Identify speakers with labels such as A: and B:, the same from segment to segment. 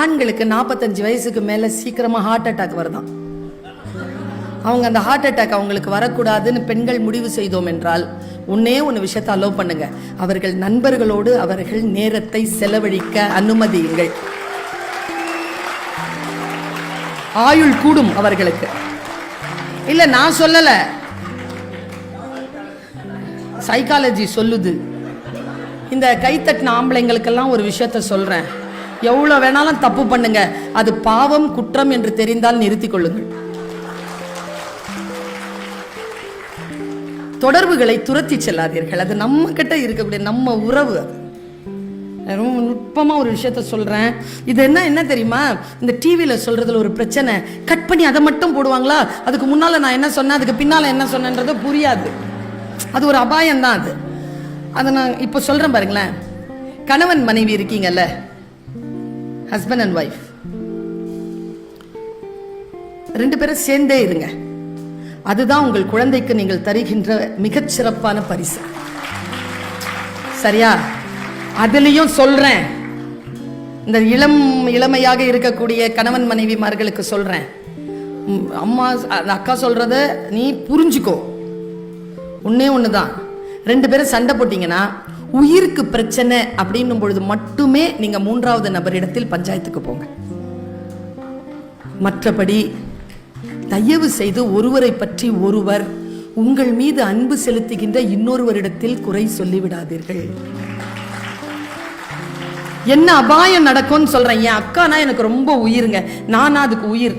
A: ஆண்களுக்கு 45 வயசுக்கு மேல சீக்கிரமா ஹார்ட் அட்டாக் வருதான். அவங்க அந்த ஹார்ட் அட்டாக் அவங்களுக்கு வரக்கூடாதுன்னு பெண்கள் முடிவு செய்தோம் என்றால் ஒன்னே ஒன்று விஷயத்தை அலோவ் பண்ணுங்க. அவர்கள் நண்பர்களோடு அவர்கள் நேரத்தை செலவழிக்க அனுமதியுங்கள். ஆயுள் கூடும் அவர்களுக்கு. இல்ல நான் சொல்லல, சைக்காலஜி சொல்லுது. இந்த கைத்தட்டின ஆம்பளைங்களுக்கெல்லாம் ஒரு விஷயத்த சொல்றேன். எவ்வளவு வேணாலும் தப்பு பண்ணுங்க, அது பாவம் குற்றம் என்று தெரிந்தால் நிறுத்திக் கொள்ளுங்கள். தொடர்புகளை துரத்தி செல்லாதீர்கள். அது நம்ம கிட்ட இருக்கக்கூடிய நம்ம உறவு. ரொம்ப நுட்பமா ஒரு விஷயத்த சொல்றேன். இது என்ன தெரியுமா, இந்த டிவியில சொல்றதுல ஒரு பிரச்சனை. கட் பண்ணி அதை மட்டும் போடுவாங்களா, அதுக்கு முன்னால நான் என்ன சொன்னேன் அதுக்கு பின்னால என்ன சொன்னேன்றது புரியாது. அது ஒரு அபாயம் தான். அதை நான் இப்ப சொல்றேன் பாருங்களேன். கணவன் மனைவி இருக்கீங்கல்ல, ஹஸ்பண்ட் அண்ட் ஒய்ஃப், 2 பேரும் சேர்ந்தே இருங்க. அதுதான் உங்கள் குழந்தைக்கு நீங்கள் தருகின்ற மிகச்சிறப்பான பரிசு. சரியா? அதுலயும் சொல்றேன், இந்த இளமையாக இருக்கக்கூடிய கணவன் மனைவிமார்களுக்கு சொல்றேன், அம்மா அக்கா சொல்றத நீ புரிஞ்சுக்கோ. ஒன்னே ஒண்ணுதான், 2 பேரும் சண்டை போட்டீங்கன்னா உயிருக்கு பிரச்சனை அப்படின்னும் பொழுது மட்டுமே நீங்க 3வது நபரிடத்தில் பஞ்சாயத்துக்கு போங்க. மற்றபடி தயவு செய்து ஒருவரை பற்றி ஒருவர் உங்கள் மீது அன்பு செலுத்துகின்ற இன்னொருவரிடத்தில் குறை சொல்லிவிடாதீர்கள். என்ன அபாயம் நடக்கும்னு சொல்றேன். என் அக்கானா எனக்கு ரொம்ப உயிருங்க, நானா அதுக்கு உயிர்.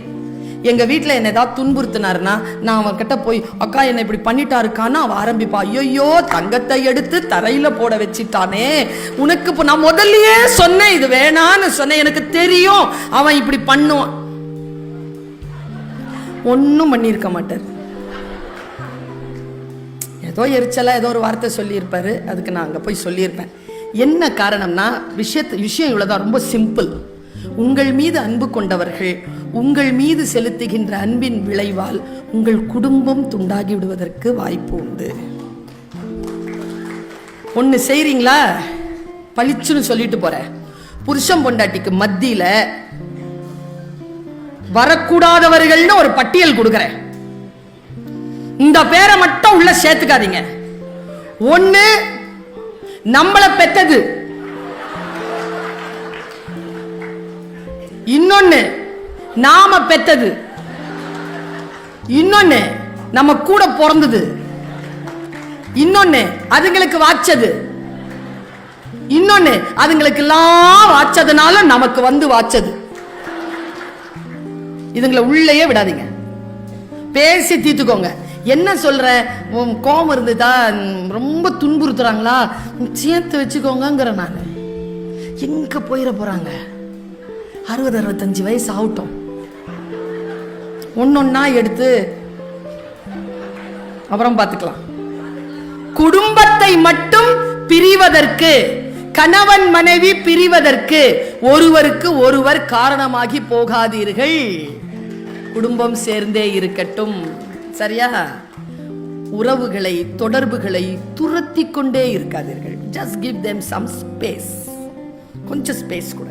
A: எங்க வீட்டுல என்ன ஏதாவது துன்புறுத்தினாருன்னா நான் அவன் கிட்ட போய் அக்கா என்ன இப்படி பண்ணிட்டாருக்கான்னு அவன் ஆரம்பிப்பா. ஐயோ தங்கத்தை எடுத்து தரையில போட வச்சிட்டானே, உனக்கு நான் முதல்லயே சொன்னேன் இது வேணான்னு சொன்னேன், எனக்கு தெரியும் அவன் இப்படி பண்ணுவான். ஒன்னும் பண்ணியிருக்க மாட்டார். ஏதோ எரிச்சலா ஏதோ ஒரு வார்த்தை சொல்லியிருப்பாரு, அதுக்கு நான் அங்க போய் சொல்லியிருப்பேன். என்ன காரணம்னா விஷயம் இவ்வளவுதான், ரொம்ப சிம்பிள். உங்கள் மீது அன்பு கொண்டவர்கள் உங்கள் மீது செலுத்துகின்ற அன்பின் விளைவால் உங்கள் குடும்பம் துண்டாகி விடுவதற்கு வாய்ப்பு உண்டு. ஒண்ணு செய்றீங்களா, பளிச்சுன்னு சொல்லிட்டு போற. புருஷன் பொண்டாட்டிக்கு மத்தியில வரக்கூடாதவர்கள்னு ஒரு பட்டியல் கொடுக்கிறேன். இந்த பேரை மட்டும் உள்ள சேர்த்துக்காதீங்க. ஒண்ணு நம்மள பெத்தது, இன்னொன்னு நாம பெத்தது, இன்னொன்னு நம்ம கூட பிறந்தது, இன்னொன்னு அதுங்களுக்கு வாச்சது, இன்னொன்னு அதுங்களுக்கு எல்லாம் வாச்சதுனால நமக்கு வந்து வாச்சது. இதுங்களை உள்ளேயே விடாதீங்க, பேசி தீர்த்துக்கோங்க. என்ன சொல்ற, கோபம் இருந்துதா, ரொம்ப துன்புறுத்துறாங்களா, சேர்த்து வச்சுக்கோங்கிற. நான் எங்க போயிட போறாங்க, 60-65 வயசு ஆகட்டும், ஒன்னொன்னா எடுத்து அப்புறம் பார்த்துக்கலாம். குடும்பத்தை மட்டும் பிரிவதற்கு, கணவன் மனைவி பிரிவதற்கு ஒருவருக்கு ஒருவர் காரணமாகி போகாதீர்கள். குடும்பம் சேர்ந்தே இருக்கட்டும். சரியா? உறவுகளை தொடர்புகளை துரத்தி கொண்டே இருக்காதீர்கள். Just give them some space. கொஞ்சம் ஸ்பேஸ் கூட.